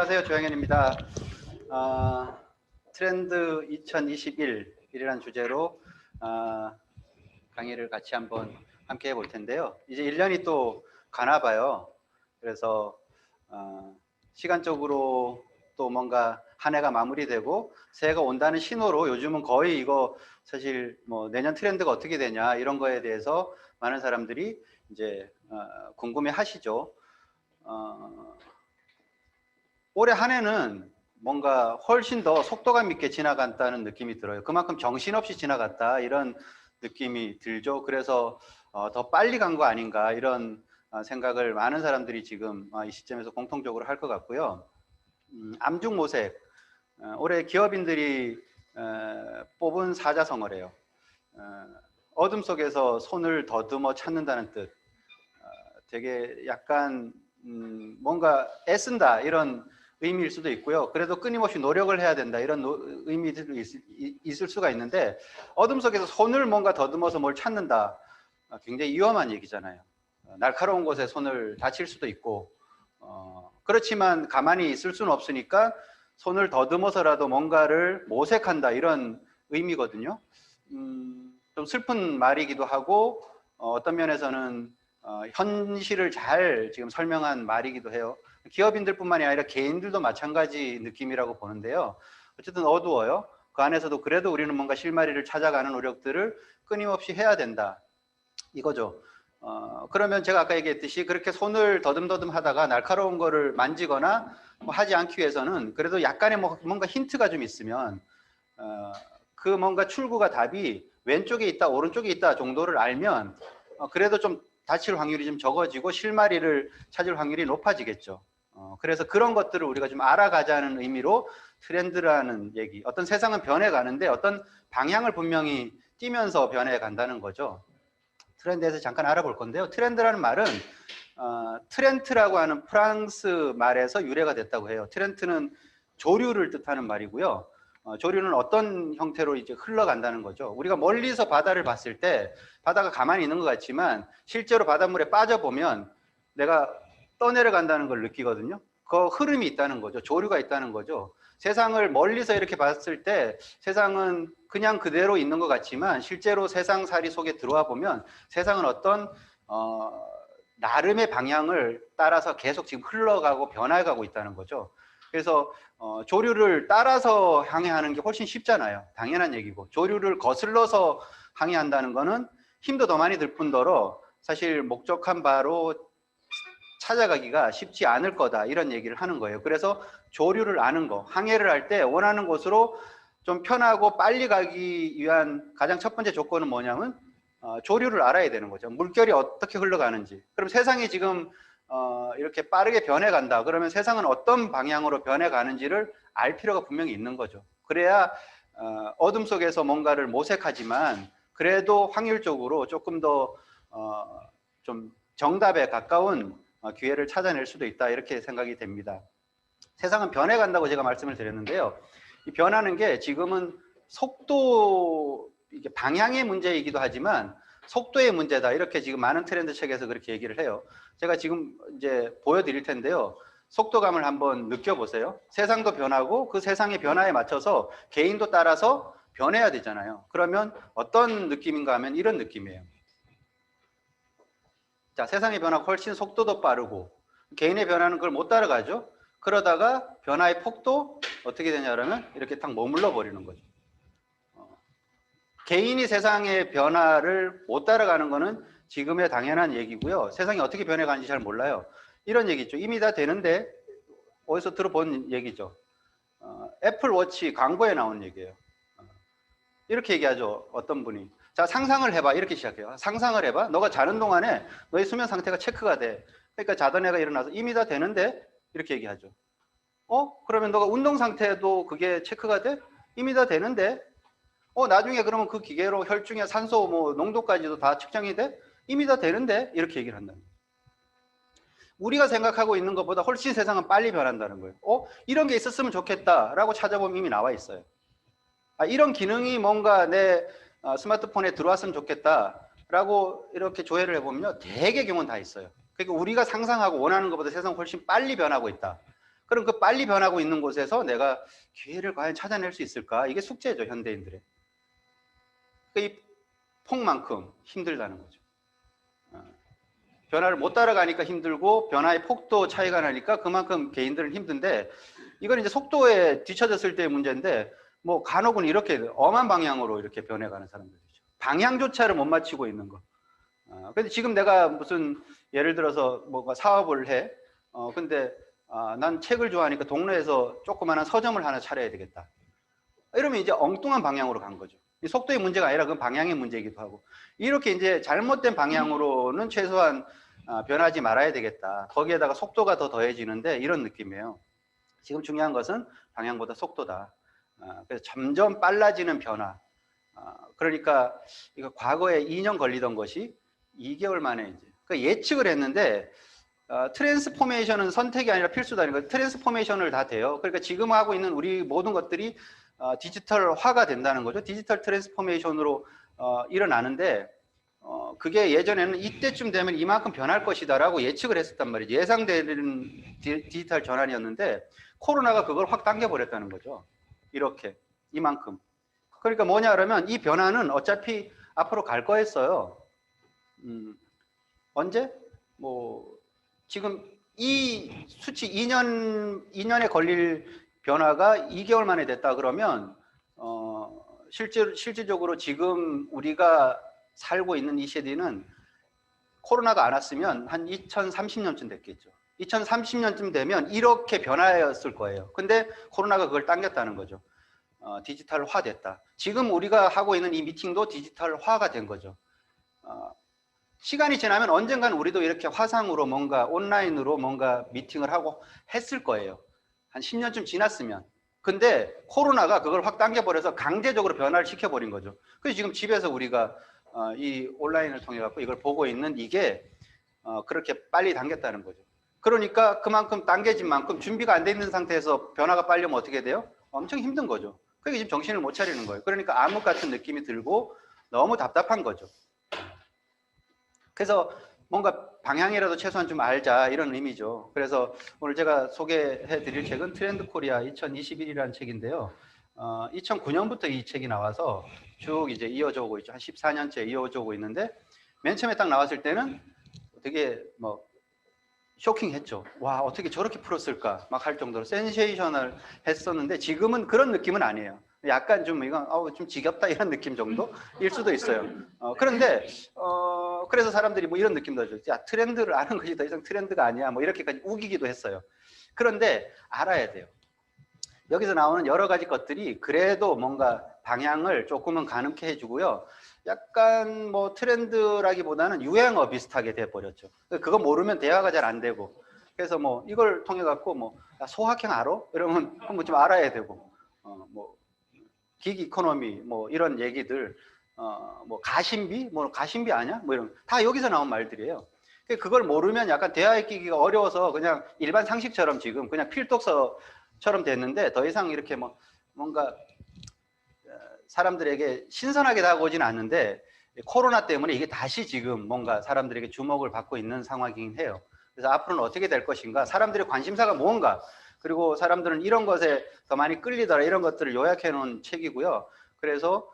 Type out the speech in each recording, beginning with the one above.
안녕하세요. 조영현입니다. 트렌드 2021이라는 주제로 강의를 같이 한번 함께 해볼 텐데요. 이제 1년이 또 가나 봐요. 그래서 시간적으로 또 뭔가 한 해가 마무리되고 새해가 온다는 신호로 요즘은 거의 이거 사실 뭐 내년 트렌드가 어떻게 되냐 이런 거에 대해서 많은 사람들이 이제 궁금해 하시죠. 올해 한 해는 뭔가 훨씬 더 속도감 있게 지나갔다는 느낌이 들어요. 그만큼 정신없이 지나갔다 이런 느낌이 들죠. 그래서 더 빨리 간 거 아닌가 이런 생각을 많은 사람들이 지금 이 시점에서 공통적으로 할 것 같고요. 암중모색, 올해 기업인들이 뽑은 사자성어래요. 어둠 속에서 손을 더듬어 찾는다는 뜻. 되게 약간 뭔가 애쓴다 이런 의미일 수도 있고요. 그래도 끊임없이 노력을 해야 된다 이런 의미들도 있을 수가 있는데, 어둠 속에서 손을 뭔가 더듬어서 뭘 찾는다, 굉장히 위험한 얘기잖아요. 날카로운 곳에 손을 다칠 수도 있고, 그렇지만 가만히 있을 수는 없으니까 손을 더듬어서라도 뭔가를 모색한다 이런 의미거든요. 좀 슬픈 말이기도 하고 어떤 면에서는 현실을 잘 지금 설명한 말이기도 해요. 기업인들뿐만이 아니라 개인들도 마찬가지 느낌이라고 보는데요. 어쨌든 어두워요. 그 안에서도 그래도 우리는 뭔가 실마리를 찾아가는 노력들을 끊임없이 해야 된다 이거죠. 그러면 제가 아까 얘기했듯이 그렇게 손을 더듬더듬 하다가 날카로운 거를 만지거나 뭐 하지 않기 위해서는 그래도 약간의 뭔가 힌트가 좀 있으면 그 뭔가 출구가 답이 왼쪽에 있다 오른쪽에 있다 정도를 알면 그래도 좀 다칠 확률이 좀 적어지고 실마리를 찾을 확률이 높아지겠죠. 그래서 그런 것들을 우리가 좀 알아가자는 의미로 트렌드라는 얘기, 어떤 세상은 변해가는데 어떤 방향을 분명히 띄면서 변해간다는 거죠. 트렌드에서 잠깐 알아볼 건데요. 트렌드라는 말은 트렌트라고 하는 프랑스 말에서 유래가 됐다고 해요. 트렌트는 조류를 뜻하는 말이고요. 조류는 어떤 형태로 이제 흘러간다는 거죠. 우리가 멀리서 바다를 봤을 때 바다가 가만히 있는 것 같지만 실제로 바닷물에 빠져보면 내가 떠내려간다는 걸 느끼거든요. 그 흐름이 있다는 거죠. 조류가 있다는 거죠. 세상을 멀리서 이렇게 봤을 때 세상은 그냥 그대로 있는 것 같지만 실제로 세상살이 속에 들어와 보면 세상은 어떤 나름의 방향을 따라서 계속 지금 흘러가고 변화해가고 있다는 거죠. 그래서 조류를 따라서 항해하는 게 훨씬 쉽잖아요. 당연한 얘기고, 조류를 거슬러서 항해한다는 거는 힘도 더 많이 들 뿐더러 사실 목적한 바로 찾아가기가 쉽지 않을 거다 이런 얘기를 하는 거예요. 그래서 조류를 아는 거, 항해를 할 때 원하는 곳으로 좀 편하고 빨리 가기 위한 가장 첫 번째 조건은 뭐냐면 조류를 알아야 되는 거죠. 물결이 어떻게 흘러가는지. 그럼 세상이 지금 이렇게 빠르게 변해간다 그러면 세상은 어떤 방향으로 변해가는지를 알 필요가 분명히 있는 거죠. 그래야 어둠 속에서 뭔가를 모색하지만 그래도 확률적으로 조금 더 좀 정답에 가까운 기회를 찾아낼 수도 있다 이렇게 생각이 됩니다. 세상은 변해간다고 제가 말씀을 드렸는데요. 이 변하는 게 지금은 속도, 이게 방향의 문제이기도 하지만 속도의 문제다 이렇게 지금 많은 트렌드 책에서 그렇게 얘기를 해요. 제가 지금 이제 보여드릴 텐데요. 속도감을 한번 느껴보세요. 세상도 변하고 그 세상의 변화에 맞춰서 개인도 따라서 변해야 되잖아요. 그러면 어떤 느낌인가 하면 이런 느낌이에요. 자, 세상의 변화가 훨씬 속도도 빠르고 개인의 변화는 그걸 못 따라가죠. 그러다가 변화의 폭도 어떻게 되냐면 이렇게 딱 머물러 버리는 거죠. 개인이 세상의 변화를 못 따라가는 거는 지금의 당연한 얘기고요. 세상이 어떻게 변해가는지 잘 몰라요. 이런 얘기 있죠. 이미 다 되는데 어디서 들어본 얘기죠. 애플워치 광고에 나온 얘기예요. 이렇게 얘기하죠. 어떤 분이. 자, 상상을 해봐. 이렇게 시작해요. 상상을 해봐. 너가 자는 동안에 너의 수면 상태가 체크가 돼. 그러니까 자던 애가 일어나서 이미 다 되는데 이렇게 얘기하죠. 그러면 너가 운동 상태도 그게 체크가 돼? 이미 다 되는데 나중에 그러면 그 기계로 혈중의 산소 뭐 농도까지도 다 측정이 돼? 이미 다 되는데 이렇게 얘기를 한다는 거예요. 우리가 생각하고 있는 것보다 훨씬 세상은 빨리 변한다는 거예요. 이런 게 있었으면 좋겠다라고 찾아보면 이미 나와 있어요. 이런 기능이 뭔가 내 스마트폰에 들어왔으면 좋겠다라고 이렇게 조회를 해보면요. 대개 경우는 다 있어요. 그러니까 우리가 상상하고 원하는 것보다 세상은 훨씬 빨리 변하고 있다. 그럼 그 빨리 변하고 있는 곳에서 내가 기회를 과연 찾아낼 수 있을까? 이게 숙제죠, 현대인들의. 이 폭만큼 힘들다는 거죠. 변화를 못 따라가니까 힘들고 변화의 폭도 차이가 나니까 그만큼 개인들은 힘든데, 이건 이제 속도에 뒤처졌을 때의 문제인데, 뭐 간혹은 이렇게 엄한 방향으로 이렇게 변해가는 사람들이죠. 방향조차를 못 맞추고 있는 거. 근데 지금 내가 무슨 예를 들어서 뭔가 사업을 해. 근데 난 책을 좋아하니까 동네에서 조그마한 서점을 하나 차려야 되겠다. 이러면 이제 엉뚱한 방향으로 간 거죠. 속도의 문제가 아니라 그건 방향의 문제이기도 하고. 이렇게 이제 잘못된 방향으로는 최소한 변하지 말아야 되겠다. 거기에다가 속도가 더 더해지는데 이런 느낌이에요. 지금 중요한 것은 방향보다 속도다. 그래서 점점 빨라지는 변화. 그러니까 이거 과거에 2년 걸리던 것이 2개월 만에 이제 그러니까 예측을 했는데 트랜스포메이션은 선택이 아니라 필수다니까 트랜스포메이션을 다 돼요. 그러니까 지금 하고 있는 우리 모든 것들이 디지털화가 된다는 거죠. 디지털 트랜스포메이션으로 일어나는데 그게 예전에는 이때쯤 되면 이만큼 변할 것이다라고 예측을 했었단 말이죠. 예상되는 디지털 전환이었는데 코로나가 그걸 확 당겨버렸다는 거죠. 이렇게 이만큼. 그러니까 뭐냐 그러면 이 변화는 어차피 앞으로 갈 거였어요. 언제? 뭐 지금 이 수치 2년에 걸릴 변화가 2개월 만에 됐다 그러면 실질적으로 지금 우리가 살고 있는 이 시대는 코로나가 안 왔으면 한 2030년쯤 됐겠죠. 2030년쯤 되면 이렇게 변화였을 거예요. 근데 코로나가 그걸 당겼다는 거죠. 디지털화 됐다. 지금 우리가 하고 있는 이 미팅도 디지털화가 된 거죠. 시간이 지나면 언젠간 우리도 이렇게 화상으로 뭔가 온라인으로 뭔가 미팅을 하고 했을 거예요. 한 10년쯤 지났으면. 근데 코로나가 그걸 확 당겨버려서 강제적으로 변화를 시켜버린 거죠. 그래서 지금 집에서 우리가 이 온라인을 통해 갖고 이걸 보고 있는 이게 그렇게 빨리 당겼다는 거죠. 그러니까 그만큼 당겨진 만큼 준비가 안 돼 있는 상태에서 변화가 빨리 오면 어떻게 돼요? 엄청 힘든 거죠. 그게 지금 정신을 못 차리는 거예요. 그러니까 암흑 같은 느낌이 들고 너무 답답한 거죠. 그래서 뭔가 방향이라도 최소한 좀 알자 이런 의미죠. 그래서 오늘 제가 소개해 드릴 책은 트렌드 코리아 2021이라는 책인데요. 2009년부터 이 책이 나와서 쭉 이제 이어져 오고 있죠. 한 14년째 이어져 오고 있는데 맨 처음에 딱 나왔을 때는 되게 뭐 쇼킹했죠. 와, 어떻게 저렇게 풀었을까 막 할 정도로 센세이셔널 했었는데 지금은 그런 느낌은 아니에요. 약간 좀 이건 좀 지겹다 이런 느낌 정도일 수도 있어요. 그런데 그래서 사람들이 뭐 이런 느낌도 하죠. 야, 트렌드를 아는 것이 더 이상 트렌드가 아니야. 뭐 이렇게까지 우기기도 했어요. 그런데 알아야 돼요. 여기서 나오는 여러 가지 것들이 그래도 뭔가 방향을 조금은 가능케 해주고요. 약간 뭐 트렌드라기보다는 유행어 비슷하게 돼버렸죠. 그거 모르면 대화가 잘 안 되고. 그래서 뭐 이걸 통해 갖고 뭐 소확행 알아? 이러면 뭐 좀 알아야 되고. 뭐 기기 이코노미 뭐 이런 얘기들 뭐 가심비? 뭐 가심비 아니야? 뭐 이런 다 여기서 나온 말들이에요. 그걸 모르면 약간 대화에 끼기가 어려워서 그냥 일반 상식처럼 지금 그냥 필독서처럼 됐는데 더 이상 이렇게 뭐 뭔가 사람들에게 신선하게 다가오진 않는데 코로나 때문에 이게 다시 지금 뭔가 사람들에게 주목을 받고 있는 상황이긴 해요. 그래서 앞으로는 어떻게 될 것인가, 사람들의 관심사가 뭔가, 그리고 사람들은 이런 것에 더 많이 끌리더라, 이런 것들을 요약해 놓은 책이고요. 그래서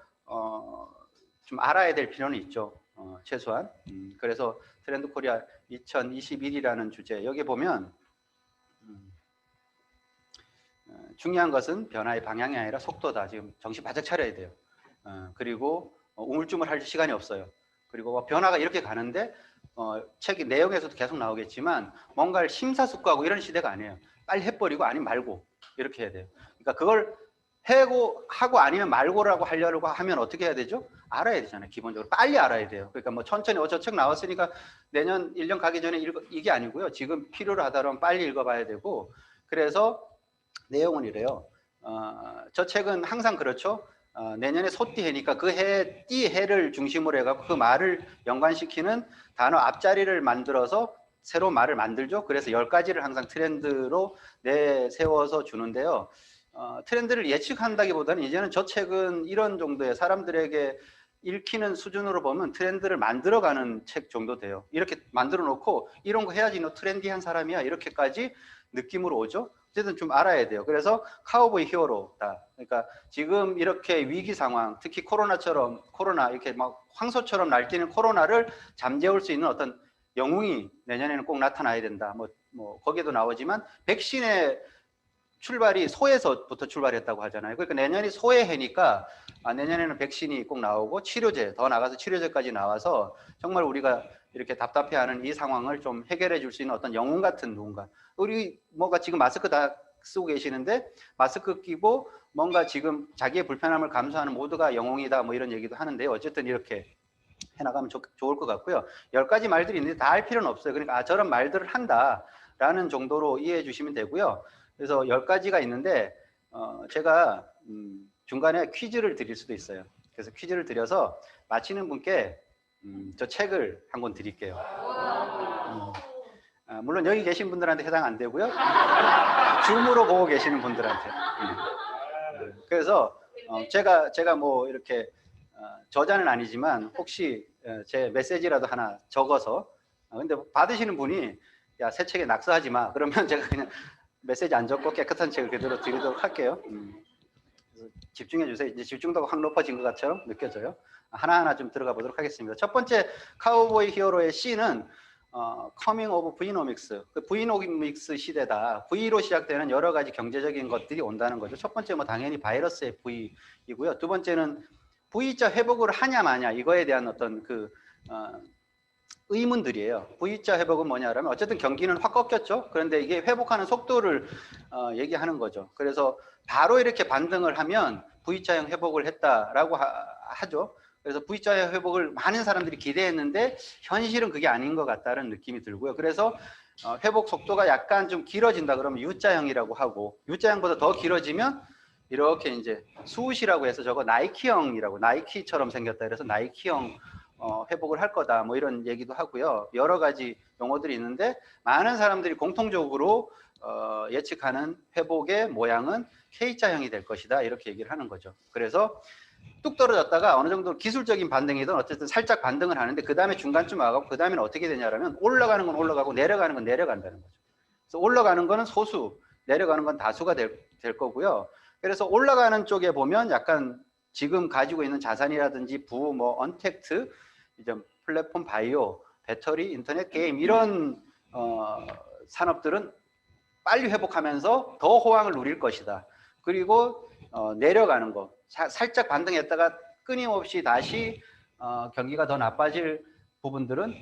좀 알아야 될 필요는 있죠. 최소한. 그래서 트렌드 코리아 2021이라는 주제, 여기 보면 중요한 것은 변화의 방향이 아니라 속도다. 지금 정신 바짝 차려야 돼요. 그리고 우물쭈물할 시간이 없어요. 그리고 변화가 이렇게 가는데 책의 내용에서도 계속 나오겠지만 뭔가를 심사숙고하고 이런 시대가 아니에요. 빨리 해버리고 아니면 말고 이렇게 해야 돼요. 그러니까 그걸 하고 아니면 말고라고 하려고 하면 어떻게 해야 되죠? 알아야 되잖아요. 기본적으로 빨리 알아야 돼요. 그러니까 뭐 천천히 저 책 나왔으니까 내년 1년 가기 전에 이게 아니고요. 지금 필요로 하다면 빨리 읽어봐야 되고, 그래서 내용은 이래요. 저 책은 항상 그렇죠. 내년에 소띠해니까 그 해, 띠해를 중심으로 해갖고 그 말을 연관시키는 단어 앞자리를 만들어서 새로운 말을 만들죠. 그래서 10가지를 항상 트렌드로 내세워서 주는데요. 트렌드를 예측한다기보다는 이제는 저 책은 이런 정도의 사람들에게 읽히는 수준으로 보면 트렌드를 만들어가는 책 정도 돼요. 이렇게 만들어 놓고 이런 거 해야지 너 트렌디한 사람이야 이렇게까지 느낌으로 오죠. 어쨌든 좀 알아야 돼요. 그래서 카우보이 히어로다. 그러니까 지금 이렇게 위기 상황, 특히 코로나 이렇게 막 황소처럼 날뛰는 코로나를 잠재울 수 있는 어떤 영웅이 내년에는 꼭 나타나야 된다. 뭐 거기에도 나오지만 백신의 출발이 소에서부터 출발했다고 하잖아요. 그러니까 내년이 소의 해니까 내년에는 백신이 꼭 나오고 치료제, 더 나가서 치료제까지 나와서 정말 우리가 이렇게 답답해하는 이 상황을 좀 해결해 줄 수 있는 어떤 영웅 같은 누군가. 우리 뭔가 지금 마스크 다 쓰고 계시는데 마스크 끼고 뭔가 지금 자기의 불편함을 감수하는 모두가 영웅이다 뭐 이런 얘기도 하는데요. 어쨌든 이렇게 해나가면 좋을 것 같고요. 10가지 말들이 있는데 다 할 필요는 없어요. 그러니까 저런 말들을 한다라는 정도로 이해해 주시면 되고요. 그래서 10가지가 있는데 제가 중간에 퀴즈를 드릴 수도 있어요. 그래서 퀴즈를 드려서 맞히는 분께 저 책을 한 권 드릴게요. 물론 여기 계신 분들한테 해당 안 되고요. 줌으로 보고 계시는 분들한테. 그래서 제가 뭐 이렇게 저자는 아니지만 혹시 제 메시지라도 하나 적어서 근데 받으시는 분이 야, 새 책에 낙서하지 마. 그러면 제가 그냥 메시지 안 적고 깨끗한 책을 그대로 드리도록 할게요. 집중해 주세요. 이제 집중도가 확 높아진 것 같처럼 느껴져요. 하나하나 좀 들어가 보도록 하겠습니다. 첫 번째 카우보이 히어로의 C는 커밍 오브 브이노믹스. 그 브이노믹스 시대다. V로 시작되는 여러 가지 경제적인 것들이 온다는 거죠. 첫 번째 뭐 당연히 바이러스의 V이고요. 두 번째는 V자 회복을 하냐 마냐 이거에 대한 어떤 그 의문들이에요. V자 회복은 뭐냐라면 어쨌든 경기는 확 꺾였죠. 그런데 이게 회복하는 속도를 얘기하는 거죠. 그래서 바로 이렇게 반등을 하면 V자형 회복을 했다라고 하죠. 그래서 V자형 회복을 많은 사람들이 기대했는데 현실은 그게 아닌 것 같다는 느낌이 들고요. 그래서 회복 속도가 약간 좀 길어진다 그러면 U자형이라고 하고 U자형보다 더 길어지면 이렇게 이제 수웃이라고 해서 저거 나이키형이라고 나이키처럼 생겼다 그래서 나이키형 회복을 할 거다 뭐 이런 얘기도 하고요. 여러 가지 용어들이 있는데 많은 사람들이 공통적으로 예측하는 회복의 모양은 K자형이 될 것이다 이렇게 얘기를 하는 거죠. 그래서 뚝 떨어졌다가 어느 정도 기술적인 반등이든 어쨌든 살짝 반등을 하는데 그 다음에 중간쯤 와가고 그 다음에는 어떻게 되냐라면 올라가는 건 올라가고 내려가는 건 내려간다는 거죠. 그래서 올라가는 거는 소수, 내려가는 건 다수가 될 거고요. 그래서 올라가는 쪽에 보면 약간 지금 가지고 있는 자산이라든지 뭐 언택트, 이제 플랫폼 바이오, 배터리, 인터넷 게임 이런 산업들은 빨리 회복하면서 더 호황을 누릴 것이다. 그리고 내려가는 거 살짝 반등했다가 끊임없이 다시 경기가 더 나빠질 부분들은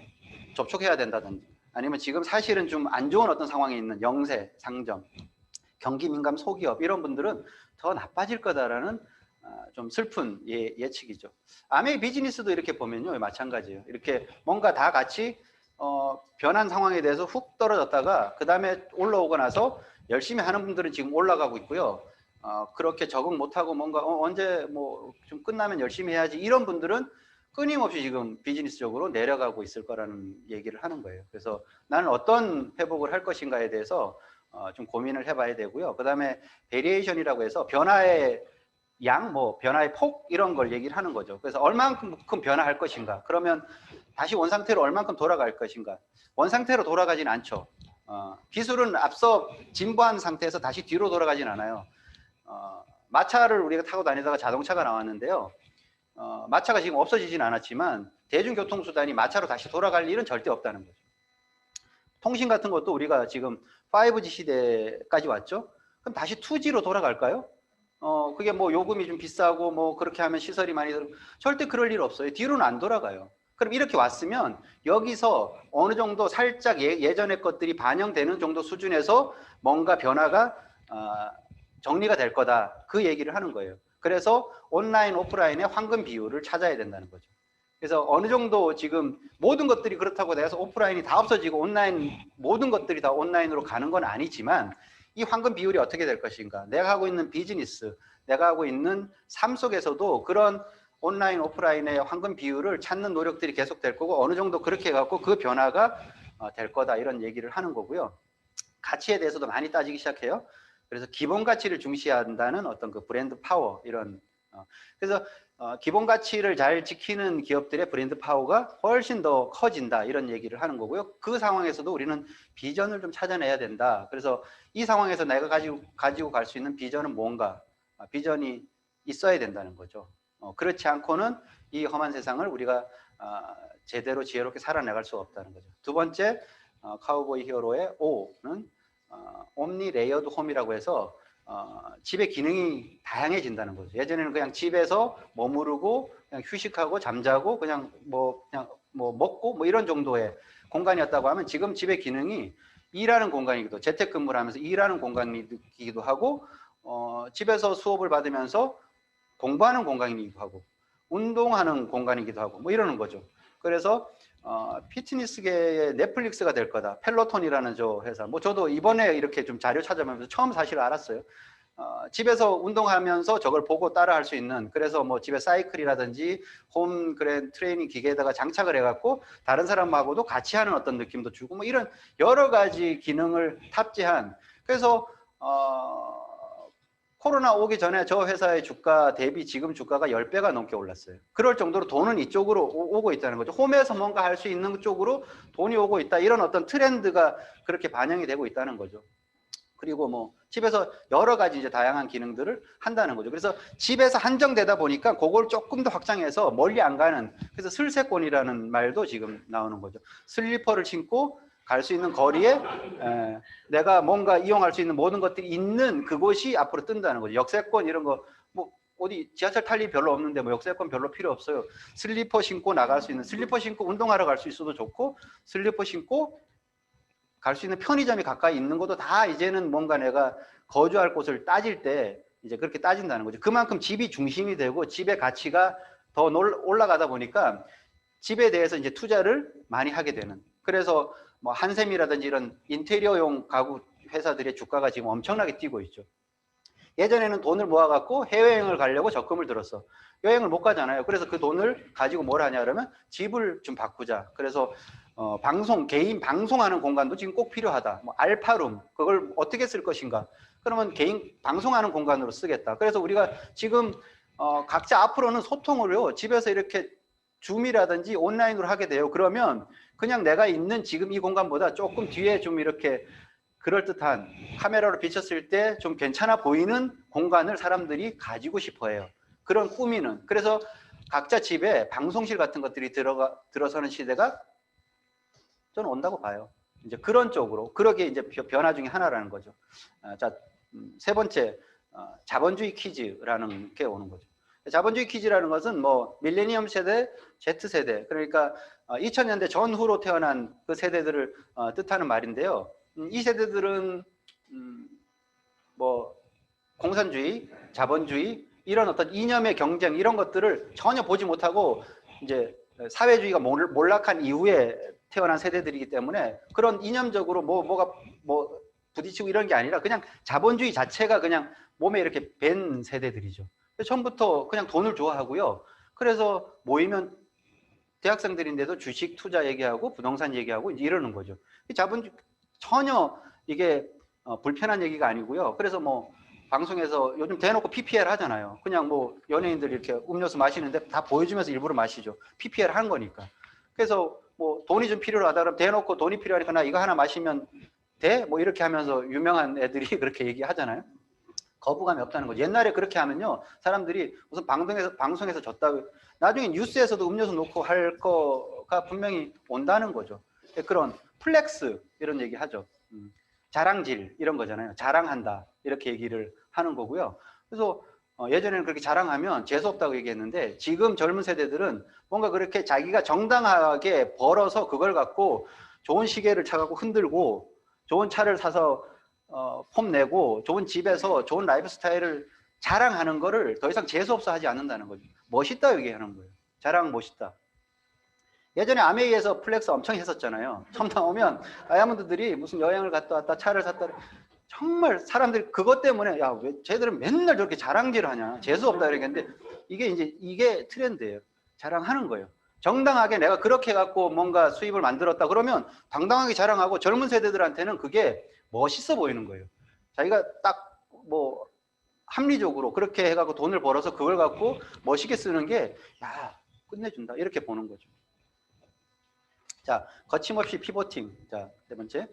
접촉해야 된다든지 아니면 지금 사실은 좀 안 좋은 어떤 상황에 있는 영세, 상점, 경기 민감 소기업 이런 분들은 더 나빠질 거다라는 좀 슬픈 예측이죠. 아메이 비즈니스도 이렇게 보면요 마찬가지예요. 이렇게 뭔가 다 같이 변한 상황에 대해서 훅 떨어졌다가 그 다음에 올라오고 나서 열심히 하는 분들은 지금 올라가고 있고요. 그렇게 적응 못하고 뭔가 언제 뭐 좀 끝나면 열심히 해야지 이런 분들은 끊임없이 지금 비즈니스적으로 내려가고 있을 거라는 얘기를 하는 거예요. 그래서 나는 어떤 회복을 할 것인가에 대해서 좀 고민을 해봐야 되고요. 그 다음에 베리에이션이라고 해서 변화의 양, 뭐 변화의 폭 이런 걸 얘기를 하는 거죠. 그래서 얼만큼 변화할 것인가? 그러면 다시 원상태로 얼만큼 돌아갈 것인가? 원상태로 돌아가진 않죠. 기술은 앞서 진보한 상태에서 다시 뒤로 돌아가진 않아요. 마차를 우리가 타고 다니다가 자동차가 나왔는데요. 마차가 지금 없어지진 않았지만 대중교통수단이 마차로 다시 돌아갈 일은 절대 없다는 거죠. 통신 같은 것도 우리가 지금 5G 시대까지 왔죠. 그럼 다시 2G로 돌아갈까요? 그게 뭐 요금이 좀 비싸고 뭐 그렇게 하면 시설이 많이 들고 절대 그럴 일 없어요. 뒤로는 안 돌아가요. 그럼 이렇게 왔으면 여기서 어느 정도 살짝 예전의 것들이 반영되는 정도 수준에서 뭔가 변화가 정리가 될 거다. 그 얘기를 하는 거예요. 그래서 온라인, 오프라인의 황금 비율을 찾아야 된다는 거죠. 그래서 어느 정도 지금 모든 것들이 그렇다고 해서 오프라인이 다 없어지고 온라인 모든 것들이 다 온라인으로 가는 건 아니지만 이 황금 비율이 어떻게 될 것인가? 내가 하고 있는 비즈니스, 내가 하고 있는 삶 속에서도 그런 온라인, 오프라인의 황금 비율을 찾는 노력들이 계속 될 거고 어느 정도 그렇게 해갖고 그 변화가 될 거다 이런 얘기를 하는 거고요. 가치에 대해서도 많이 따지기 시작해요. 그래서 기본 가치를 중시한다는 어떤 그 브랜드 파워 이런 그래서 기본 가치를 잘 지키는 기업들의 브랜드 파워가 훨씬 더 커진다 이런 얘기를 하는 거고요. 그 상황에서도 우리는 비전을 좀 찾아내야 된다. 그래서 이 상황에서 내가 가지고 갈 수 있는 비전은 뭔가 비전이 있어야 된다는 거죠. 그렇지 않고는 이 험한 세상을 우리가 제대로 지혜롭게 살아나갈 수 없다는 거죠. 두 번째 카우보이 히어로의 O는 옴니 레이어드 홈이라고 해서 집의 기능이 다양해진다는 거죠. 예전에는 그냥 집에서 머무르고 그냥 휴식하고 잠자고 그냥 뭐 먹고 뭐 이런 정도의 공간이었다고 하면 지금 집의 기능이 일하는 공간이기도 재택근무를 하면서 일하는 공간이기도 하고 집에서 수업을 받으면서 공부하는 공간이기도 하고 운동하는 공간이기도 하고 뭐 이러는 거죠. 그래서 피트니스계의 넷플릭스가 될 거다. 펠로톤이라는 저 회사. 뭐 저도 이번에 이렇게 좀 자료 찾아보면서 처음 사실 알았어요. 집에서 운동하면서 저걸 보고 따라 할 수 있는, 그래서 뭐 집에 사이클이라든지 홈 트레이닝 기계에다가 장착을 해갖고 다른 사람하고도 같이 하는 어떤 느낌도 주고 뭐 이런 여러 가지 기능을 탑재한, 그래서 코로나 오기 전에 저 회사의 주가 대비 지금 주가가 10배가 넘게 올랐어요. 그럴 정도로 돈은 이쪽으로 오고 있다는 거죠. 홈에서 뭔가 할 수 있는 쪽으로 돈이 오고 있다. 이런 어떤 트렌드가 그렇게 반영이 되고 있다는 거죠. 그리고 뭐 집에서 여러 가지 이제 다양한 기능들을 한다는 거죠. 그래서 집에서 한정되다 보니까 그걸 조금 더 확장해서 멀리 안 가는, 그래서 슬세권이라는 말도 지금 나오는 거죠. 슬리퍼를 신고 갈 수 있는 거리에 내가 뭔가 이용할 수 있는 모든 것들이 있는 그곳이 앞으로 뜬다는 거죠. 역세권 이런 거 뭐 어디 지하철 탈 일이 별로 없는데 뭐 역세권 별로 필요 없어요. 슬리퍼 신고 나갈 수 있는, 슬리퍼 신고 운동하러 갈 수 있어도 좋고 슬리퍼 신고 갈 수 있는 편의점이 가까이 있는 것도 다 이제는 뭔가 내가 거주할 곳을 따질 때 이제 그렇게 따진다는 거죠. 그만큼 집이 중심이 되고 집의 가치가 더 올라가다 보니까 집에 대해서 이제 투자를 많이 하게 되는, 그래서 뭐 한샘이라든지 이런 인테리어용 가구 회사들의 주가가 지금 엄청나게 뛰고 있죠. 예전에는 돈을 모아갖고 해외여행을 가려고 적금을 들었어. 여행을 못 가잖아요. 그래서 그 돈을 가지고 뭘 하냐 그러면 집을 좀 바꾸자. 그래서 개인 방송하는 공간도 지금 꼭 필요하다. 뭐 알파룸, 그걸 어떻게 쓸 것인가? 그러면 개인 방송하는 공간으로 쓰겠다. 그래서 우리가 지금 각자 앞으로는 소통을요, 집에서 이렇게 줌이라든지 온라인으로 하게 돼요. 그러면 그냥 내가 있는 지금 이 공간보다 조금 뒤에 좀 이렇게 그럴듯한 카메라로 비쳤을 때 좀 괜찮아 보이는 공간을 사람들이 가지고 싶어 해요. 그런 꾸미는. 그래서 각자 집에 방송실 같은 것들이 들어서는 시대가 저는 온다고 봐요. 이제 그런 쪽으로, 그러게 이제 변화 중에 하나라는 거죠. 자, 세 번째, 자본주의 퀴즈라는 게 오는 거죠. 자본주의 퀴즈라는 것은 뭐 밀레니엄 세대, Z세대, 그러니까 2000년대 전후로 태어난 그 세대들을 뜻하는 말인데요. 이 세대들은 뭐 공산주의, 자본주의 이런 어떤 이념의 경쟁 이런 것들을 전혀 보지 못하고 이제 사회주의가 몰락한 이후에 태어난 세대들이기 때문에 그런 이념적으로 뭐가 부딪히고 이런 게 아니라 그냥 자본주의 자체가 그냥 몸에 이렇게 밴 세대들이죠. 처음부터 그냥 돈을 좋아하고요. 그래서 모이면 대학생들인데도 주식 투자 얘기하고 부동산 얘기하고 이러는 거죠. 자본주의 전혀 이게 불편한 얘기가 아니고요. 그래서 뭐 방송에서 요즘 대놓고 PPL 하잖아요. 그냥 뭐 연예인들이 이렇게 음료수 마시는데 다 보여주면서 일부러 마시죠. PPL 한 거니까. 그래서 뭐 돈이 좀 필요하다 그러면 대놓고 돈이 필요하니까 나 이거 하나 마시면 돼? 뭐 이렇게 하면서 유명한 애들이 그렇게 얘기하잖아요. 거부감이 없다는 거죠. 옛날에 그렇게 하면요, 사람들이 무슨 방송에서 졌다고, 나중에 뉴스에서도 음료수 놓고 할 거가 분명히 온다는 거죠. 그런 플렉스 이런 얘기 하죠. 자랑질 이런 거잖아요. 자랑한다 이렇게 얘기를 하는 거고요. 그래서 예전에는 그렇게 자랑하면 재수없다고 얘기했는데 지금 젊은 세대들은 뭔가 그렇게 자기가 정당하게 벌어서 그걸 갖고 좋은 시계를 차갖고 흔들고 좋은 차를 사서 폼 내고 좋은 집에서 좋은 라이프 스타일을 자랑하는 거를 더 이상 재수없어 하지 않는다는 거죠. 멋있다 얘기하는 거예요. 자랑 멋있다. 예전에 아메이에서 플렉스 엄청 했었잖아요. 처음 나오면 다이아몬드들이 무슨 여행을 갔다 왔다 차를 샀다, 정말 사람들이 그것 때문에 야, 왜 쟤들은 맨날 저렇게 자랑질을 하냐, 재수없다 이러겠는데 이게 트렌드예요. 자랑하는 거예요. 정당하게 내가 그렇게 해갖고 뭔가 수입을 만들었다 그러면 당당하게 자랑하고 젊은 세대들한테는 그게 멋있어 보이는 거예요. 자기가 딱 뭐 합리적으로 그렇게 해갖고 돈을 벌어서 그걸 갖고 멋있게 쓰는 게, 야, 끝내준다. 이렇게 보는 거죠. 자, 거침없이 피보팅. 자, 네 번째.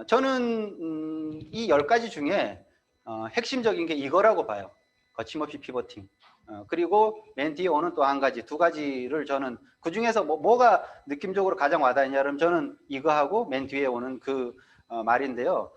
저는 이 10가지 중에 핵심적인 게 이거라고 봐요. 거침없이 피보팅. 그리고 맨 뒤에 오는 또 한 가지, 두 가지를 저는 그 중에서 뭐가 느낌적으로 가장 와닿냐면 저는 이거하고 맨 뒤에 오는 그 말인데요.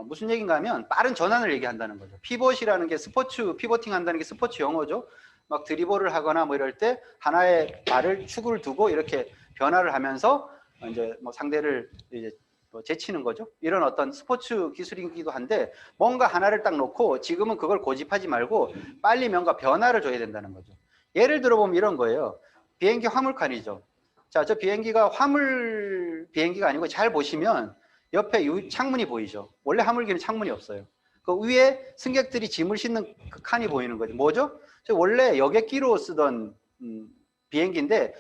무슨 얘기인가 하면 빠른 전환을 얘기한다는 거죠. 피봇이라는 게 스포츠, 피보팅 한다는 게 스포츠 용어죠. 막 드리블을 하거나 뭐 이럴 때 하나의 발을 축을 두고 이렇게 변화를 하면서 이제 뭐 상대를 이제 제치는 거죠. 이런 어떤 스포츠 기술이기도 한데 뭔가 하나를 딱 놓고 지금은 그걸 고집하지 말고 빨리 뭔가 변화를 줘야 된다는 거죠. 예를 들어보면 이런 거예요. 비행기 화물칸이죠. 자, 저 비행기가 화물 비행기가 아니고 잘 보시면 옆에 창문이 보이죠. 원래 화물기는 창문이 없어요. 그 위에 승객들이 짐을 싣는 그 칸이 보이는 거죠. 뭐죠? 원래 여객기로 쓰던 비행기인데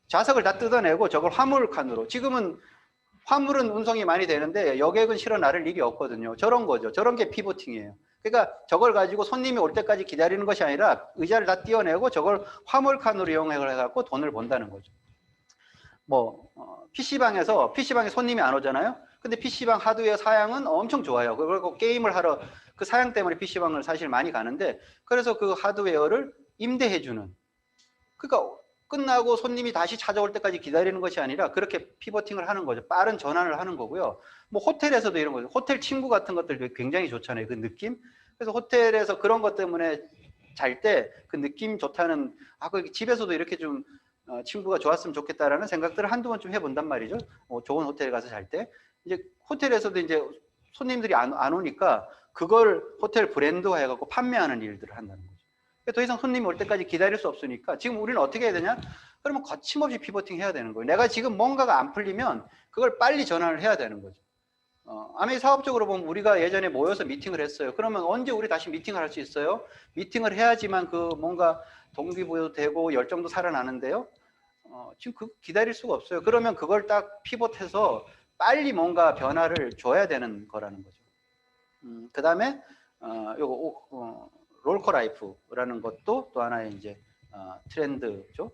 좌석을 다 뜯어내고 저걸 화물칸으로, 지금은 화물은 운송이 많이 되는데 여객은 실어 나를 일이 없거든요. 저런 거죠. 저런 게 피보팅이에요. 그러니까 저걸 가지고 손님이 올 때까지 기다리는 것이 아니라 의자를 다 띄어내고 저걸 화물칸으로 이용해갖고 돈을 번다는 거죠. 뭐 PC방에 손님이 안 오잖아요. 근데 PC방 하드웨어 사양은 엄청 좋아요. 그리고 게임을 하러 그 사양 때문에 PC방을 사실 많이 가는데, 그래서 그 하드웨어를 임대해주는, 그러니까 끝나고 손님이 다시 찾아올 때까지 기다리는 것이 아니라 그렇게 피보팅을 하는 거죠. 빠른 전환을 하는 거고요. 뭐 호텔에서도 이런 거죠. 호텔 친구 같은 것들 굉장히 좋잖아요. 그 느낌. 그래서 호텔에서 그런 것 때문에 잘 때 그 느낌 좋다는, 그 집에서도 이렇게 좀 친구가 좋았으면 좋겠다라는 생각들을 한두 번 좀 해본단 말이죠. 좋은 호텔에 가서 잘 때. 이제 호텔에서도 이제 손님들이 안 오니까 그걸 호텔 브랜드화 해갖고 판매하는 일들을 한다는 거죠. 더 이상 손님이 올 때까지 기다릴 수 없으니까 지금 우리는 어떻게 해야 되냐? 그러면 거침없이 피보팅 해야 되는 거예요. 내가 지금 뭔가가 안 풀리면 그걸 빨리 전환을 해야 되는 거죠. 아메 사업적으로 보면 우리가 예전에 모여서 미팅을 했어요. 그러면 언제 우리 다시 미팅을 할 수 있어요? 미팅을 해야지만 그 뭔가 동기부여도 되고 열정도 살아나는데요. 지금 그 기다릴 수가 없어요. 그러면 그걸 딱 피봇해서 빨리 뭔가 변화를 줘야 되는 거라는 거죠. 그 다음에 요거 롤코라이프라는 것도 또 하나의 이제 트렌드죠.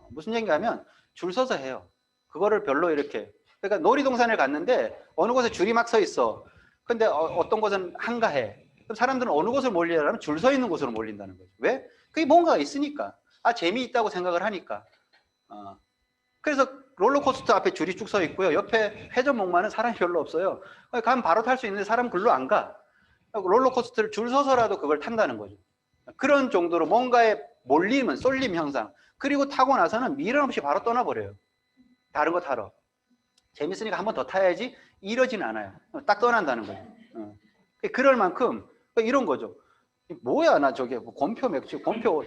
무슨 얘기인가 하면 줄 서서 해요. 그거를 별로 이렇게, 그러니까 놀이동산을 갔는데 어느 곳에 줄이 막 서 있어. 근데 어떤 곳은 한가해. 그럼 사람들은 어느 곳을 몰리려면 줄 서 있는 곳으로 몰린다는 거죠. 왜? 그게 뭔가가 있으니까. 재미있다고 생각을 하니까. 그래서 롤러코스터 앞에 줄이 쭉 서 있고요. 옆에 회전목마는 사람이 별로 없어요. 가면 바로 탈 수 있는데 사람 글로 안 가. 롤러코스터를 줄 서서라도 그걸 탄다는 거죠. 그런 정도로 뭔가에 몰리면 쏠림 현상. 그리고 타고 나서는 미련 없이 바로 떠나버려요. 다른 거 타러. 재밌으니까 한 번 더 타야지 이러지는 않아요. 딱 떠난다는 거죠. 그럴 만큼 이런 거죠. 뭐야 나 저게 곰표 맥주 곰표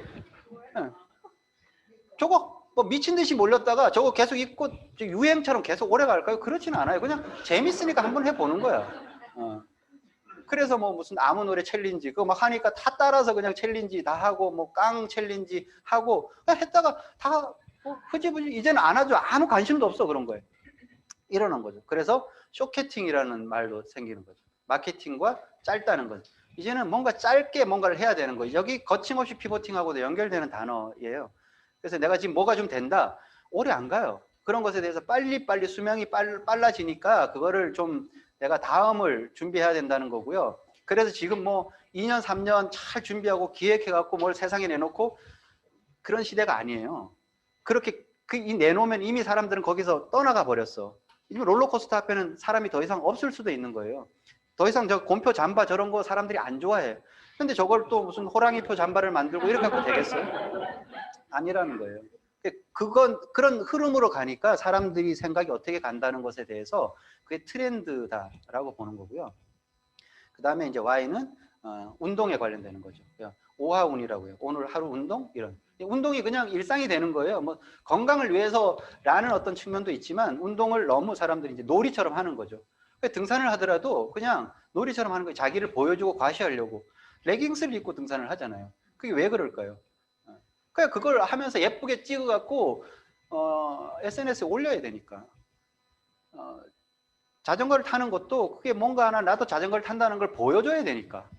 저거 뭐 미친 듯이 몰렸다가 저거 계속 입고 유행처럼 계속 오래 갈까요? 그렇지는 않아요. 그냥 재밌으니까 한번 해보는 거야. 그래서 뭐 무슨 아무 노래 챌린지 그거 막 하니까 다 따라서 그냥 챌린지 다 하고 뭐 깡 챌린지 하고 했다가 다 흐지부지 이제는 안 하죠. 아무 관심도 없어 그런 거예요. 이러는 거죠. 그래서 쇼케팅이라는 말도 생기는 거죠. 마케팅과 짧다는 거죠. 이제는 뭔가 짧게 뭔가를 해야 되는 거예요. 여기 거침없이 피보팅하고도 연결되는 단어예요. 그래서 내가 지금 뭐가 좀 된다. 오래 안 가요. 그런 것에 대해서 빨리빨리 수명이 빨라지니까 그거를 좀 내가 다음을 준비해야 된다는 거고요. 그래서 지금 뭐 2년, 3년 잘 준비하고 기획해갖고 뭘 세상에 내놓고 그런 시대가 아니에요. 그렇게 내놓으면 이미 사람들은 거기서 떠나가 버렸어. 롤러코스터 앞에는 사람이 더 이상 없을 수도 있는 거예요. 더 이상 저 곰표 잠바 저런 거 사람들이 안 좋아해. 근데 저걸 또 무슨 호랑이표 잠바를 만들고 이렇게 하고 되겠어요? 아니라는 거예요. 그건 그런 흐름으로 가니까 사람들이 생각이 어떻게 간다는 것에 대해서 그게 트렌드다라고 보는 거고요. 그 다음에 이제 Y는 운동에 관련되는 거죠. 오하운이라고요. 오늘 하루 운동? 이런. 운동이 그냥 일상이 되는 거예요. 뭐 건강을 위해서라는 어떤 측면도 있지만 운동을 너무 사람들이 이제 놀이처럼 하는 거죠. 등산을 하더라도 그냥 놀이처럼 하는 거예요. 자기를 보여주고 과시하려고. 레깅스를 입고 등산을 하잖아요. 그게 왜 그럴까요? 그냥 그걸 하면서 예쁘게 찍어갖고 SNS에 올려야 되니까. 자전거를 타는 것도 그게 뭔가 하나 나도 자전거를 탄다는 걸 보여줘야 되니까.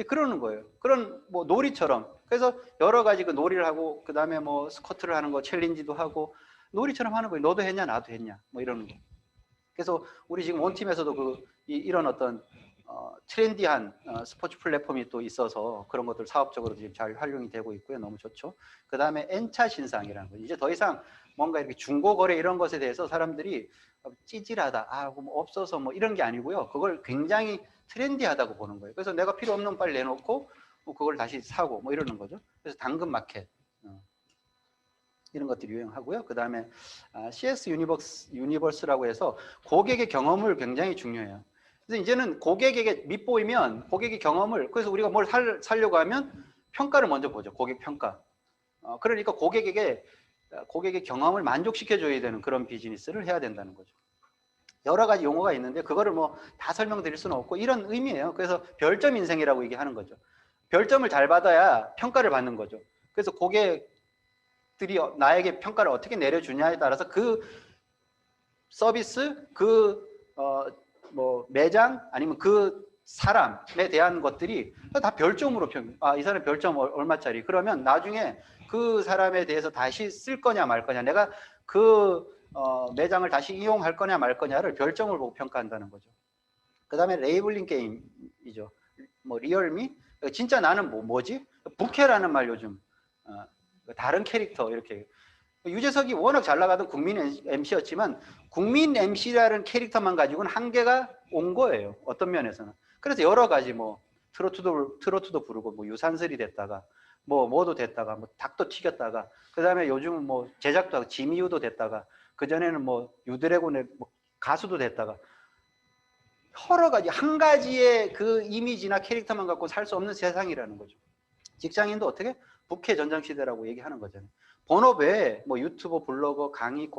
그러는 거예요. 그런 뭐 놀이처럼. 그래서 여러 가지 그 놀이를 하고 그다음에 뭐 스쿼트를 하는 거 챌린지도 하고 놀이처럼 하는 거예요. 너도 했냐 나도 했냐 뭐 이러는 거. 그래서 우리 지금 원팀에서도 이런 어떤 트렌디한 스포츠 플랫폼이 또 있어서 그런 것들 사업적으로 지금 잘 활용이 되고 있고요. 너무 좋죠. 그 다음에 N차 신상이라는 거. 이제 더 이상 뭔가 이렇게 중고거래 이런 것에 대해서 사람들이 찌질하다, 뭐 없어서 뭐 이런 게 아니고요. 그걸 굉장히 트렌디하다고 보는 거예요. 그래서 내가 필요 없는 빨리 내놓고 뭐 그걸 다시 사고 뭐 이러는 거죠. 그래서 당근 마켓 이런 것들이 유행하고요. 그 다음에 CS 유니버스라고 해서 고객의 경험을 굉장히 중요해요. 그래서 이제는 고객에게 밑보이면 고객의 경험을, 그래서 우리가 뭘 사려고 하면 평가를 먼저 보죠. 고객 평가. 그러니까 고객의 경험을 만족시켜 줘야 되는 그런 비즈니스를 해야 된다는 거죠. 여러 가지 용어가 있는데 그거를 뭐 다 설명드릴 수는 없고 이런 의미예요. 그래서 별점 인생이라고 얘기하는 거죠. 별점을 잘 받아야 평가를 받는 거죠. 그래서 고객들이 나에게 평가를 어떻게 내려주냐에 따라서 그 서비스, 뭐 매장 아니면 그 사람에 대한 것들이 다 별점으로 이 사람 별점 얼마짜리. 그러면 나중에 그 사람에 대해서 다시 쓸 거냐 말 거냐, 내가 그 매장을 다시 이용할 거냐 말 거냐를 별점을 보고 평가한다는 거죠. 그 다음에 레이블링 게임이죠. 뭐 리얼미? 진짜 나는 뭐지? 부캐라는 말 요즘 다른 캐릭터 이렇게. 유재석이 워낙 잘 나가던 국민 MC였지만 국민 MC라는 캐릭터만 가지고는 한계가 온 거예요. 어떤 면에서는. 그래서 여러 가지 뭐 트로트도 부르고 뭐 유산슬이 됐다가 뭐도 됐다가 뭐 닭도 튀겼다가 그 다음에 요즘은 뭐 제작도 하고 지미유도 됐다가 그 전에는 뭐 유드래곤의 뭐 가수도 됐다가 여러 가지 한 가지의 그 이미지나 캐릭터만 갖고 살 수 없는 세상이라는 거죠. 직장인도 어떻게 부캐 전장시대라고 얘기하는 거잖아요. 본업 외에 뭐 유튜버, 블로거, 강의,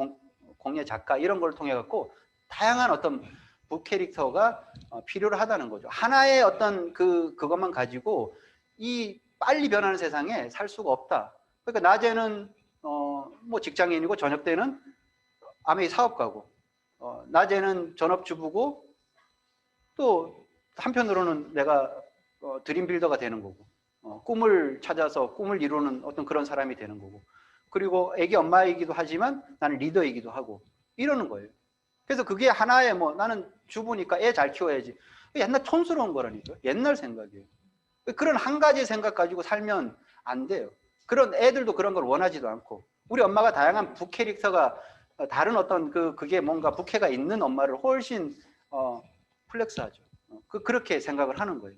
공예 작가 이런 걸 통해 갖고 다양한 어떤 부캐릭터가 필요로 하다는 거죠. 하나의 어떤 그것만 가지고 이 빨리 변하는 세상에 살 수가 없다. 그러니까 낮에는 뭐 직장인이고 저녁 때는 아메이 사업가고 낮에는 전업주부고 또 한편으로는 내가 드림 빌더가 되는 거고 꿈을 찾아서 꿈을 이루는 어떤 그런 사람이 되는 거고 그리고 애기 엄마이기도 하지만 나는 리더이기도 하고 이러는 거예요. 그래서 그게 하나의 뭐 나는 주부니까 애 잘 키워야지. 옛날 촌스러운 거라니까요. 옛날 생각이에요. 그런 한 가지 생각 가지고 살면 안 돼요. 그런 애들도 그런 걸 원하지도 않고 우리 엄마가 다양한 부캐릭터가 다른 어떤 그게 뭔가 부캐가 있는 엄마를 훨씬 플렉스하죠. 그렇게 생각을 하는 거예요.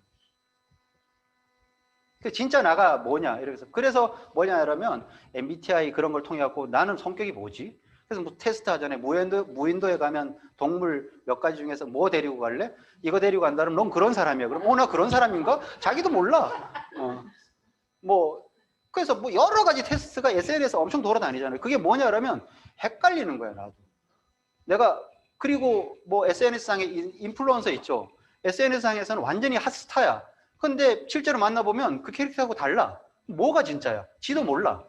진짜 나가 뭐냐 이래서 그래서 뭐냐 이러면 MBTI 그런 걸 통해 갖고 나는 성격이 뭐지? 그래서 뭐 테스트 하잖아요. 무인도에 가면 동물 몇 가지 중에서 뭐 데리고 갈래? 이거 데리고 간다면 넌 그런 사람이야. 그럼 나 그런 사람인가? 자기도 몰라. 뭐 그래서 뭐 여러 가지 테스트가 SNS에 엄청 돌아다니잖아요. 그게 뭐냐 그러면 헷갈리는 거야 나도. 내가 그리고 뭐 SNS상에 인플루언서 있죠. SNS상에서는 완전히 핫스타야. 근데 실제로 만나보면 그 캐릭터하고 달라. 뭐가 진짜야? 지도 몰라.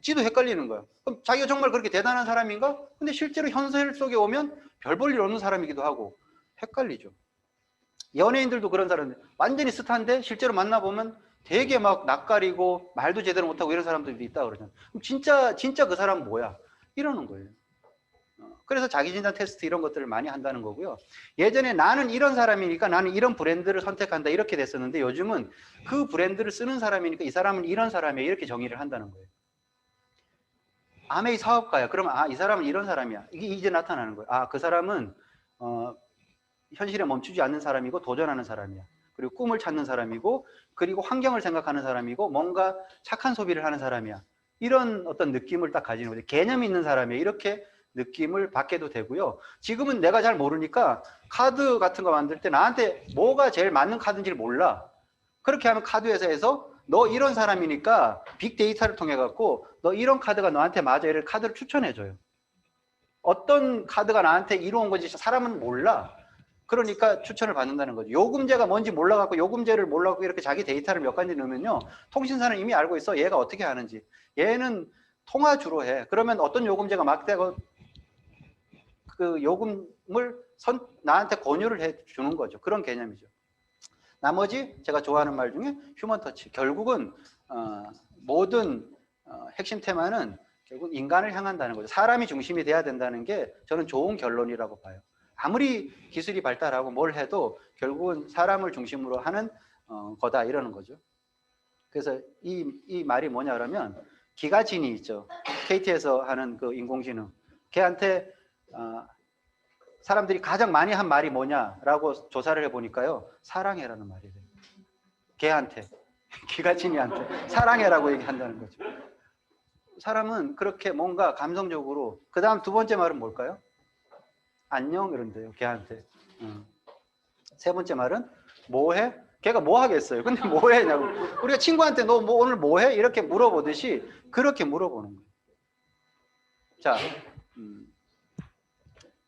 지도 헷갈리는 거야. 그럼 자기가 정말 그렇게 대단한 사람인가? 근데 실제로 현실 속에 오면 별 볼 일 없는 사람이기도 하고 헷갈리죠. 연예인들도 그런 사람들 완전히 스타인데 실제로 만나보면 되게 막 낯가리고 말도 제대로 못하고 이런 사람들도 있다 그러잖아요. 그럼 진짜 그 사람 뭐야? 이러는 거예요. 그래서 자기진단 테스트 이런 것들을 많이 한다는 거고요. 예전에 나는 이런 사람이니까 나는 이런 브랜드를 선택한다 이렇게 됐었는데 요즘은 그 브랜드를 쓰는 사람이니까 이 사람은 이런 사람이야 이렇게 정의를 한다는 거예요. 아메이 사업가야. 그러면 이 사람은 이런 사람이야. 이게 이제 나타나는 거예요. 그 사람은 현실에 멈추지 않는 사람이고 도전하는 사람이야. 그리고 꿈을 찾는 사람이고 그리고 환경을 생각하는 사람이고 뭔가 착한 소비를 하는 사람이야. 이런 어떤 느낌을 딱 가지는 거죠. 개념이 있는 사람이야. 이렇게 느낌을 받게도 되고요. 지금은 내가 잘 모르니까 카드 같은 거 만들 때 나한테 뭐가 제일 맞는 카드인지를 몰라. 그렇게 하면 카드 회사에서 너 이런 사람이니까 빅데이터를 통해 갖고 너 이런 카드가 너한테 맞아 이런 카드를 추천해 줘요. 어떤 카드가 나한테 이루어온 건지 사람은 몰라. 그러니까 추천을 받는다는 거죠. 요금제가 뭔지 몰라갖고 요금제를 몰라갖고 이렇게 자기 데이터를 몇 가지 넣으면요. 통신사는 이미 알고 있어. 얘가 어떻게 하는지. 얘는 통화 주로 해. 그러면 어떤 요금제가 막대고 그 요금을 나한테 권유를 해 주는 거죠. 그런 개념이죠. 나머지 제가 좋아하는 말 중에 휴먼 터치. 결국은 모든 핵심 테마는 결국 인간을 향한다는 거죠. 사람이 중심이 돼야 된다는 게 저는 좋은 결론이라고 봐요. 아무리 기술이 발달하고 뭘 해도 결국은 사람을 중심으로 하는 거다 이러는 거죠. 그래서 이 말이 뭐냐 그러면 기가진이 있죠. KT에서 하는 그 인공지능. 걔한테 사람들이 가장 많이 한 말이 뭐냐라고 조사를 해보니까요. 사랑해라는 말이래요. 걔한테. 기가진이한테. 사랑해라고 얘기한다는 거죠. 사람은 그렇게 뭔가 감성적으로. 그 다음 두 번째 말은 뭘까요? 안녕 이런데요. 걔한테. 세 번째 말은 뭐해? 걔가 뭐 하겠어요? 근데 뭐 해냐고. 우리가 친구한테 너 뭐 오늘 뭐 해? 이렇게 물어보듯이 그렇게 물어보는 거예요. 자,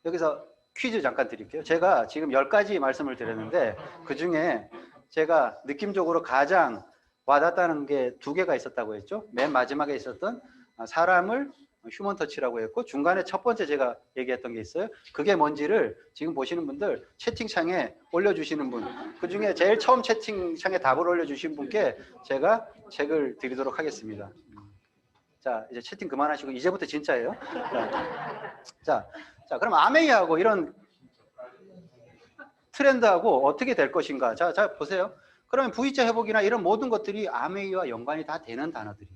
여기서 퀴즈 잠깐 드릴게요. 제가 지금 10가지 말씀을 드렸는데 그 중에 제가 느낌적으로 가장 와닿았다는 게 2개가 있었다고 했죠. 맨 마지막에 있었던 사람을 휴먼 터치라고 했고 중간에 첫 번째 제가 얘기했던 게 있어요. 그게 뭔지를 지금 보시는 분들 채팅창에 올려주시는 분, 그 중에 제일 처음 채팅창에 답을 올려주신 분께 제가 책을 드리도록 하겠습니다. 자, 이제 채팅 그만하시고 이제부터 진짜예요. 자, 그럼 아메이하고 이런 트렌드하고 어떻게 될 것인가. 자 보세요. 그러면 V자 회복이나 이런 모든 것들이 아메이와 연관이 다 되는 단어들이에요.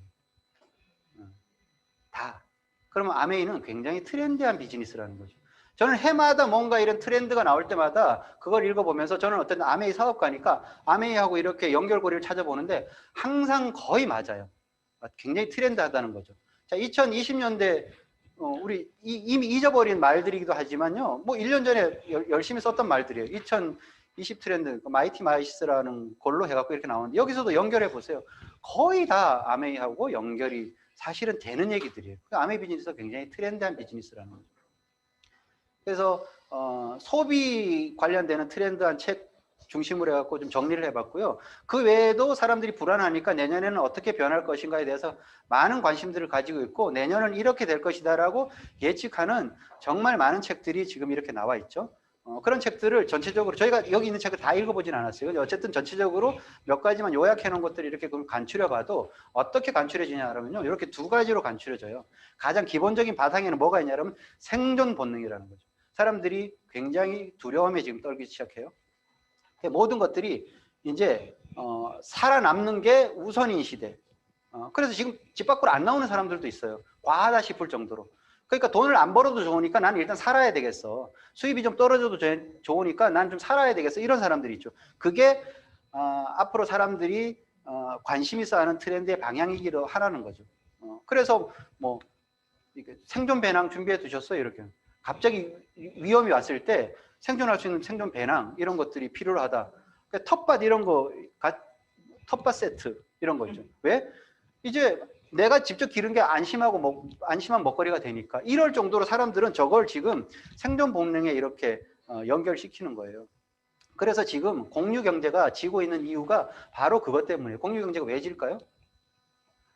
다. 그러면 아메이는 굉장히 트렌디한 비즈니스라는 거죠. 저는 해마다 뭔가 이런 트렌드가 나올 때마다 그걸 읽어보면서 저는 어떤 아메이 사업가니까 아메이하고 이렇게 연결고리를 찾아보는데 항상 거의 맞아요. 굉장히 트렌드하다는 거죠. 자, 2020년대 우리 이미 잊어버린 말들이기도 하지만요. 뭐 1년 전에 열심히 썼던 말들이에요. 2020 트렌드, 마이티 마이스라는 걸로 해갖고 이렇게 나오는데 여기서도 연결해 보세요. 거의 다 아메이하고 연결이 사실은 되는 얘기들이에요. 아메이 비즈니스가 굉장히 트렌드한 비즈니스라는 거죠. 그래서 소비 관련되는 트렌드한 책 중심으로 해갖고 좀 정리를 해봤고요. 그 외에도 사람들이 불안하니까 내년에는 어떻게 변할 것인가에 대해서 많은 관심들을 가지고 있고 내년은 이렇게 될 것이다라고 예측하는 정말 많은 책들이 지금 이렇게 나와 있죠. 그런 책들을 전체적으로 저희가 여기 있는 책을 다 읽어보진 않았어요. 어쨌든 전체적으로 몇 가지만 요약해 놓은 것들을 이렇게 간추려 봐도 어떻게 간추려지냐 그러면요. 이렇게 2가지로 간추려져요. 가장 기본적인 바탕에는 뭐가 있냐면 생존 본능이라는 거죠. 사람들이 굉장히 두려움에 지금 떨기 시작해요. 모든 것들이 이제 살아남는 게 우선인 시대. 그래서 지금 집 밖으로 안 나오는 사람들도 있어요. 과하다 싶을 정도로. 그러니까 돈을 안 벌어도 좋으니까 나는 일단 살아야 되겠어. 수입이 좀 떨어져도 좋으니까 난 좀 살아야 되겠어. 이런 사람들이 있죠. 그게 앞으로 사람들이 관심 있어 하는 트렌드의 방향이기도 하라는 거죠. 그래서 뭐 생존 배낭 준비해 두셨어요. 이렇게. 갑자기 위험이 왔을 때 생존할 수 있는 생존 배낭 이런 것들이 필요하다. 그러니까 텃밭 이런 거, 텃밭 세트 이런 거 있죠. 왜? 이제 내가 직접 기른 게 안심한 먹거리가 되니까 이럴 정도로 사람들은 저걸 지금 생존 본능에 이렇게 연결시키는 거예요. 그래서 지금 공유 경제가 지고 있는 이유가 바로 그것 때문이에요. 공유 경제가 왜 질까요?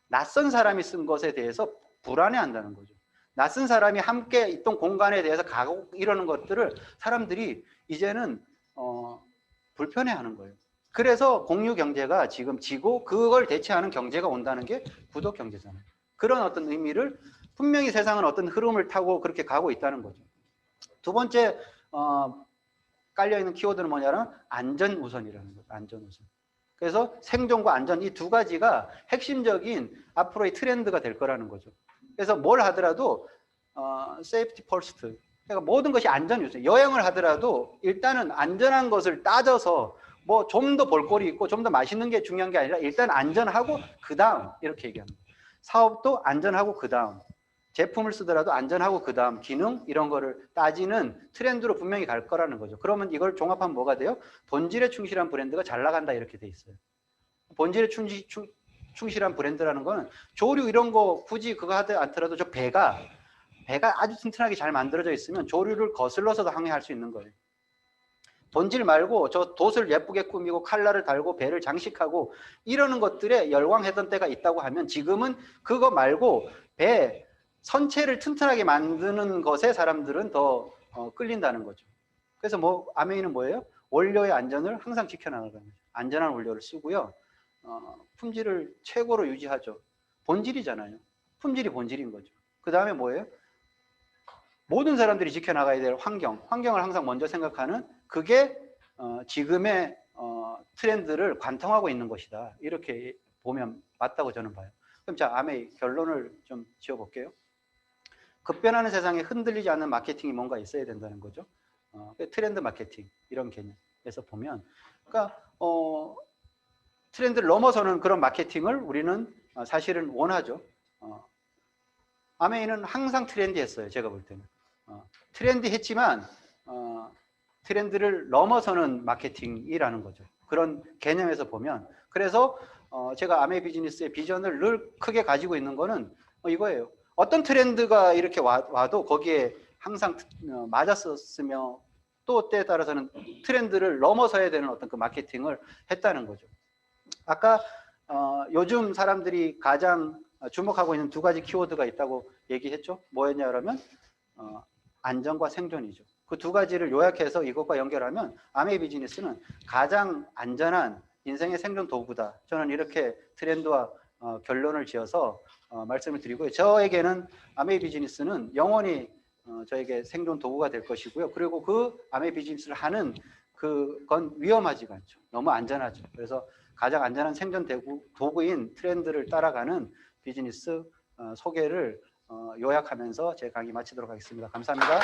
낯선 사람이 쓴 것에 대해서 불안해한다는 거죠. 낯선 사람이 함께 있던 공간에 대해서 가고 이러는 것들을 사람들이 이제는 불편해하는 거예요. 그래서 공유 경제가 지금 지고 그걸 대체하는 경제가 온다는 게 구독 경제잖아요. 그런 어떤 의미를 분명히 세상은 어떤 흐름을 타고 그렇게 가고 있다는 거죠. 두 번째 깔려있는 키워드는 뭐냐면 안전 우선이라는 거예요. 안전 우선. 그래서 생존과 안전 이 2가지가 핵심적인 앞으로의 트렌드가 될 거라는 거죠. 그래서 뭘 하더라도 safety first. 그러니까 모든 것이 안전 우선. 여행을 하더라도 일단은 안전한 것을 따져서 뭐 좀 더 볼거리 있고 좀 더 맛있는 게 중요한 게 아니라 일단 안전하고 그 다음 이렇게 얘기합니다. 사업도 안전하고 그 다음 제품을 쓰더라도 안전하고 그 다음 기능 이런 거를 따지는 트렌드로 분명히 갈 거라는 거죠. 그러면 이걸 종합하면 뭐가 돼요? 본질에 충실한 브랜드가 잘 나간다 이렇게 돼 있어요. 본질에 충실한 브랜드라는 거는 조류 이런 거 굳이 그거 하지 않더라도 저 배가 아주 튼튼하게 잘 만들어져 있으면 조류를 거슬러서도 항해할 수 있는 거예요. 본질 말고 저 돛을 예쁘게 꾸미고 칼날을 달고 배를 장식하고 이러는 것들에 열광했던 때가 있다고 하면 지금은 그거 말고 배 선체를 튼튼하게 만드는 것에 사람들은 더 끌린다는 거죠. 그래서 뭐 아메이는 뭐예요? 원료의 안전을 항상 지켜나가는 거죠. 안전한 원료를 쓰고요. 품질을 최고로 유지하죠. 본질이잖아요. 품질이 본질인 거죠. 그 다음에 뭐예요? 모든 사람들이 지켜나가야 될 환경을 항상 먼저 생각하는 그게 지금의 트렌드를 관통하고 있는 것이다. 이렇게 보면 맞다고 저는 봐요. 그럼 자, 아메이 결론을 좀 지어볼게요. 급변하는 세상에 흔들리지 않는 마케팅이 뭔가 있어야 된다는 거죠. 트렌드 마케팅 이런 개념에서 보면, 그러니까 트렌드를 넘어서는 그런 마케팅을 우리는 사실은 원하죠. 아메이는 항상 트렌디했어요. 제가 볼 때는 트렌디했지만 트렌드를 넘어서는 마케팅이라는 거죠. 그런 개념에서 보면, 그래서 제가 아메이 비즈니스의 비전을 늘 크게 가지고 있는 거는 이거예요. 어떤 트렌드가 이렇게 와도 거기에 항상 맞았었으며 또 때에 따라서는 트렌드를 넘어서야 되는 어떤 그 마케팅을 했다는 거죠. 아까 요즘 사람들이 가장 주목하고 있는 두 가지 키워드가 있다고 얘기했죠. 뭐였냐 그러면 안전과 생존이죠. 그 두 가지를 요약해서 이것과 연결하면 아메이 비즈니스는 가장 안전한 인생의 생존 도구다. 저는 이렇게 트렌드와 결론을 지어서 말씀을 드리고요. 저에게는 아메이 비즈니스는 영원히 저에게 생존 도구가 될 것이고요. 그리고 그 아메이 비즈니스를 하는 그건 위험하지가 않죠. 너무 안전하죠. 그래서 가장 안전한 생존 도구인 트렌드를 따라가는 비즈니스 소개를 요약하면서 제 강의 마치도록 하겠습니다. 감사합니다.